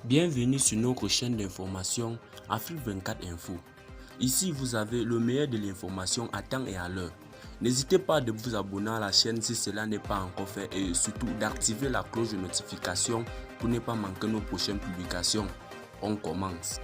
Bienvenue sur notre chaîne d'information Afrique 24 Info. Ici, vous avez le meilleur de l'information à temps et à l'heure. N'hésitez pas de vous abonner à la chaîne si cela n'est pas encore fait et surtout d'activer la cloche de notification pour ne pas manquer nos prochaines publications. On commence.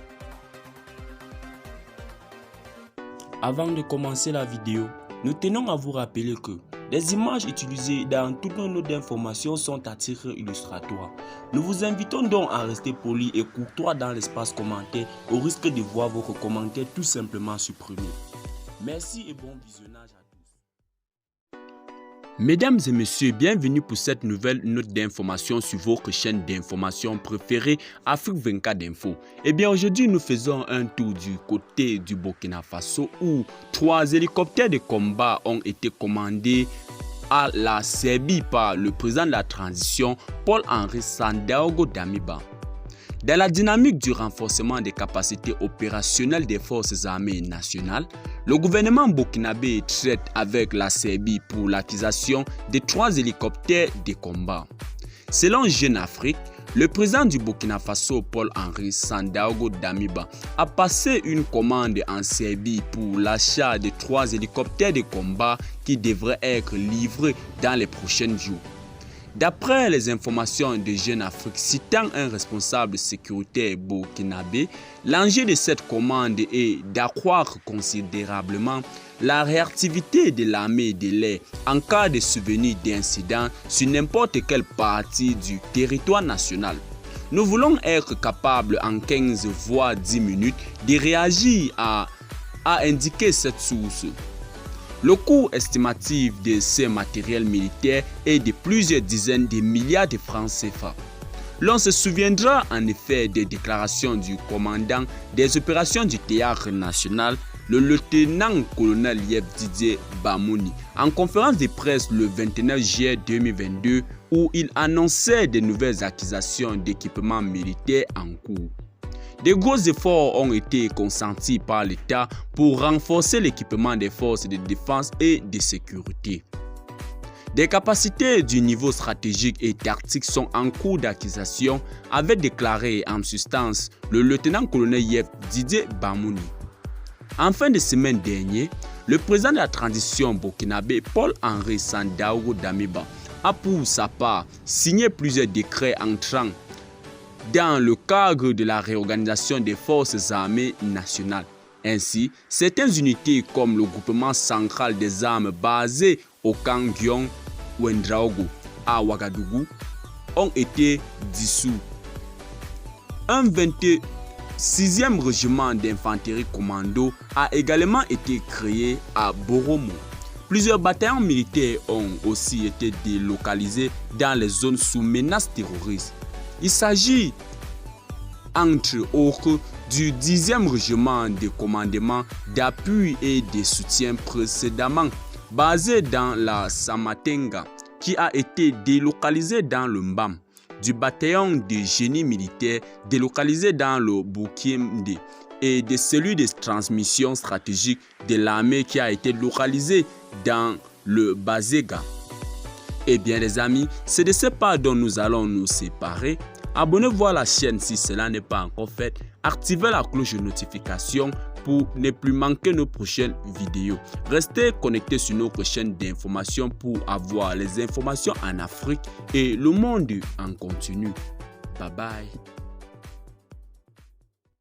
Avant de commencer la vidéo, nous tenons à vous rappeler que les images utilisées dans toutes nos notes d'information sont à titre illustratoire. Nous vous invitons donc à rester poli et courtois dans l'espace commentaire au risque de voir votre commentaire tout simplement supprimé. Merci et bon visionnage à tous. Mesdames et messieurs, bienvenue pour cette nouvelle note d'information sur votre chaîne d'information préférée Afrique 24 Info. Et bien aujourd'hui, nous faisons un tour du côté du Burkina Faso où 3 hélicoptères de combat ont été commandés à la Serbie par le président de la transition Paul-Henri Sandaogo Damiba. Dans la dynamique du renforcement des capacités opérationnelles des forces armées nationales, le gouvernement burkinabé traite avec la Serbie pour l'acquisition de 3 hélicoptères de combat. Selon Jeune Afrique, le président du Burkina Faso, Paul-Henri Sandaogo Damiba, a passé une commande en Serbie pour l'achat de 3 hélicoptères de combat qui devraient être livrés dans les prochains jours. D'après les informations de Jeune Afrique citant un responsable sécuritaire burkinabé, l'enjeu de cette commande est d'accroître considérablement la réactivité de l'armée de l'air en cas de survenue d'incidents sur n'importe quelle partie du territoire national. Nous voulons être capables en 15 voire 10 minutes de réagir a indiqué cette source. Le coût estimatif de ces matériels militaires est de plusieurs dizaines de milliards de francs CFA. L'on se souviendra en effet des déclarations du commandant des opérations du théâtre national, le lieutenant-colonel Yves Didier Bamouni, en conférence de presse le 29 juillet 2022 où il annonçait de nouvelles acquisitions d'équipements militaires en cours. De gros efforts ont été consentis par l'État pour renforcer l'équipement des forces de défense et de sécurité. Des capacités du niveau stratégique et tactique sont en cours d'acquisition, avait déclaré en substance le lieutenant-colonel Yves Didier Bamouni. En fin de semaine dernière, le président de la transition burkinabé Paul-Henri Sandaogo Damiba a pour sa part signé plusieurs décrets entrant dans le cadre de la réorganisation des forces armées nationales. Ainsi, certaines unités comme le groupement central des armes basé au camp Guion-Ouedraogo à Ouagadougou ont été dissous. Un 26e régiment d'infanterie commando a également été créé à Boromo. Plusieurs bataillons militaires ont aussi été délocalisés dans les zones sous menace terroriste. Il s'agit entre autres du 10e régiment de commandement d'appui et de soutien précédemment basé dans la Samatenga qui a été délocalisé dans le Mbam, du bataillon de génie militaire délocalisé dans le Boukimde et de celui de transmission stratégique de l'armée qui a été localisé dans le Bazega. Eh bien les amis, c'est de ce pas dont nous allons nous séparer. Abonnez-vous à la chaîne si cela n'est pas encore fait. Activez la cloche de notification pour ne plus manquer nos prochaines vidéos. Restez connectés sur notre chaîne d'information pour avoir les informations en Afrique et le monde en continu. Bye bye.